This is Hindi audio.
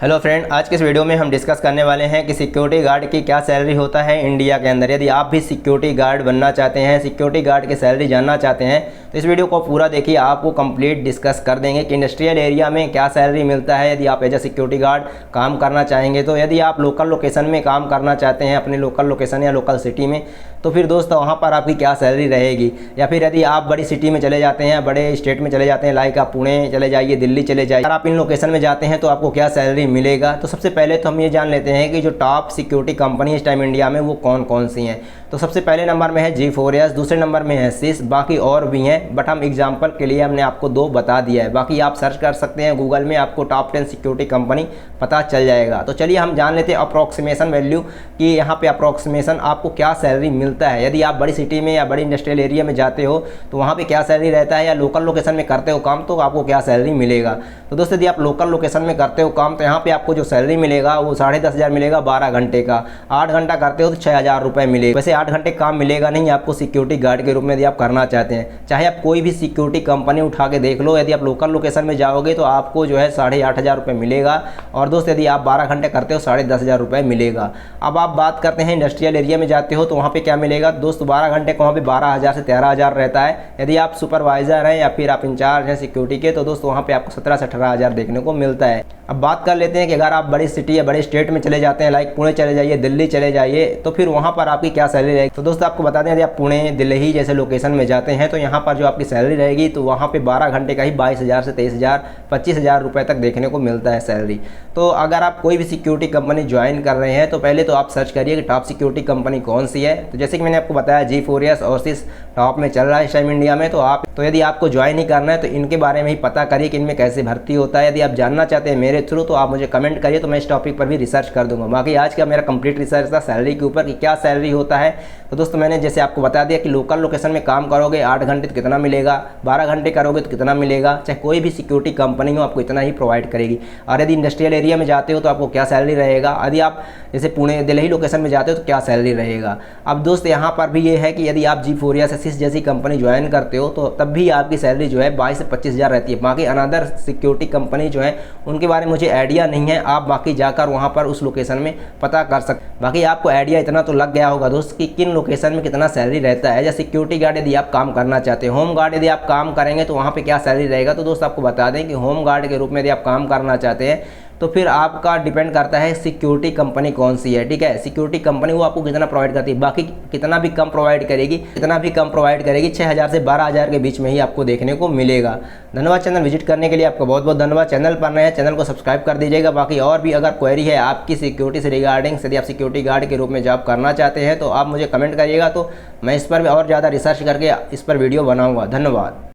हेलो फ्रेंड, आज के इस वीडियो में हम डिस्कस करने वाले हैं कि सिक्योरिटी गार्ड की क्या सैलरी होता है इंडिया के अंदर। यदि आप भी सिक्योरिटी गार्ड बनना चाहते हैं, सिक्योरिटी गार्ड की सैलरी जानना चाहते हैं, तो इस वीडियो को पूरा देखिए। आपको कंप्लीट डिस्कस कर देंगे कि इंडस्ट्रियल एरिया में क्या सैलरी मिलता है यदि आप एज ए सिक्योरिटी गार्ड काम करना चाहेंगे। तो यदि आप लोकल लोकेशन में काम करना चाहते हैं, अपने लोकल लोकेशन या लोकल सिटी में, तो फिर दोस्तों वहाँ पर आपकी क्या सैलरी रहेगी। या फिर यदि आप बड़ी सिटी में चले जाते हैं, बड़े स्टेट में चले जाते हैं, लाइक आप पुणे चले जाइए, दिल्ली चले जाइए, अगर आप इन लोकेशन में जाते हैं तो आपको क्या सैलरी मिलेगा। तो सबसे पहले तो हम ये जान लेते हैं कि जो टॉप सिक्योरिटी कंपनी इस टाइम इंडिया में वो कौन कौन सी हैं। तो सबसे पहले नंबर में है G4S, दूसरे नंबर में है सिस, बाकी और भी हैं, बट हम एग्जांपल के लिए हमने आपको 2 बता दिया है। बाकी आप सर्च कर सकते हैं गूगल में, आपको टॉप 10 सिक्योरिटी कंपनी पता चल जाएगा। तो चलिए हम जान लेते हैं अप्रॉक्सीमेशन वैल्यू कि यहाँ पे अप्रॉक्सीमेशन आपको क्या सैलरी मिलता है। यदि आप बड़ी सिटी में या बड़ी इंडस्ट्रियल एरिया में जाते हो तो वहाँ पे क्या सैलरी रहता है, या लोकल लोकेशन में करते हो काम तो आपको क्या सैलरी मिलेगा। तो दोस्तों यदि आप लोकल लोकेशन में करते हो काम तो यहाँ पे आपको जो सैलरी मिलेगा वो 10,500 मिलेगा 12 घंटे का। 8 घंटा करते हो तो 6,000 रुपये मिलेगा। वैसे 8 घंटे काम मिलेगा नहीं आपको सिक्योरिटी गार्ड के रूप में यदि आप करना चाहते हैं। चाहे आप कोई भी सिक्योरिटी कंपनी उठा के देख लो, यदि आप लोकल लोकेशन में जाओगे तो आपको जो है 8,500 रुपये मिलेगा। और दोस्त यदि आप 12 घंटे करते हो 10,500 रुपये मिलेगा। अब आप बात करते हैं इंडस्ट्रियल एरिया में जाते हो तो वहाँ पे क्या मिलेगा दोस्त, 12 घंटे का वहाँ पे 12,000 से 13,000 रहता है। यदि आप सुपरवाइजर हैं या फिर आप इंचार्ज हैं सिक्योरिटी के तो दोस्त वहाँ पे आपको 17 से 18,000 देखने को मिलता है। अब बात कर लेते हैं कि अगर आप बड़ी सिटी या बड़े स्टेट में चले जाते हैं, लाइक पुणे चले जाइए, दिल्ली चले जाइए, तो फिर वहाँ पर आपकी क्या सैलरी रहेगी। तो दोस्तों आपको बता दें यदि आप पुणे दिल्ली जैसे लोकेशन में जाते हैं तो यहाँ पर जो आपकी सैलरी रहेगी तो वहाँ पे 12 घंटे का ही 22,000 से 23,000 25,000 रुपये तक देखने को मिलता है सैलरी। तो अगर आप कोई भी सिक्योरिटी कंपनी ज्वाइन कर रहे हैं तो पहले तो आप सर्च करिए कि टॉप सिक्योरिटी कंपनी कौन सी है। तो जैसे कि मैंने आपको बताया G4S और सिस टॉप में चल रहा है इस टाइम इंडिया में। तो यदि आपको ज्वाइन ही करना है तो इनके बारे में ही पता करिए कि इनमें कैसे भर्ती होता है। यदि आप जानना चाहते हैं मेरे थ्रू तो आप मुझे कमेंट करिए, तो मैं इस टॉपिक पर भी रिसर्च कर दूंगा। बाकी आज का मेरा कंप्लीट रिसर्च था सैलरी के ऊपर कि क्या सैलरी होता है। तो दोस्तों मैंने जैसे आपको बता दिया कि लोकल लोकेशन में काम करोगे 8 घंटे तो कितना मिलेगा, 12 घंटे करोगे तो कितना मिलेगा। चाहे कोई भी सिक्योरिटी कंपनी हो आपको इतना ही प्रोवाइड करेगी। और यदि इंडस्ट्रियल एरिया में जाते हो तो आपको क्या सैलरी रहेगा। यदि आप जैसे पुणे दिल्ली लोकेशन में जाते हो तो क्या सैलरी रहेगा। अब दोस्त यहाँ पर भी ये है कि यदि आप G4S या सिस जैसी कंपनी ज्वाइन करते हो तो तब भी आपकी सैलरी जो है 22 से 25,000 रहती है। बाकी अनदर सिक्योरिटी कंपनी जो है उनके बारे में मुझे आइडिया नहीं है, आप बाकी जाकर वहाँ पर उस लोकेशन में पता कर सकते। बाकी आपको आइडिया इतना तो लग गया होगा दोस्त कि किन लोकेशन में कितना सैलरी रहता है। या सिक्योरिटी गार्ड यदि आप काम करना चाहते हैं, होम गार्ड यदि आप काम करेंगे तो वहाँ पे क्या सैलरी रहेगा। तो दोस्त आपको बता दें कि होम गार्ड के रूप में यदि आप काम करना चाहते हैं तो फिर आपका डिपेंड करता है सिक्योरिटी कंपनी कौन सी है। ठीक है, सिक्योरिटी कंपनी वो आपको कितना प्रोवाइड करती है। बाकी कितना भी कम प्रोवाइड करेगी 6,000 से 12,000 के बीच में ही आपको देखने को मिलेगा। धन्यवाद चैनल विजिट करने के लिए, आपका बहुत बहुत धन्यवाद। चैनल पर नए हैं चैनल को सब्सक्राइब कर दीजिएगा। बाकी और भी अगर क्वेरी है आपकी सिक्योरिटी से रिगार्डिंग, यदि आप सिक्योरिटी गार्ड के रूप में जॉब करना चाहते हैं तो आप मुझे कमेंट करिएगा, तो मैं इस पर और ज़्यादा रिसर्च करके इस पर वीडियो बनाऊँगा। धन्यवाद।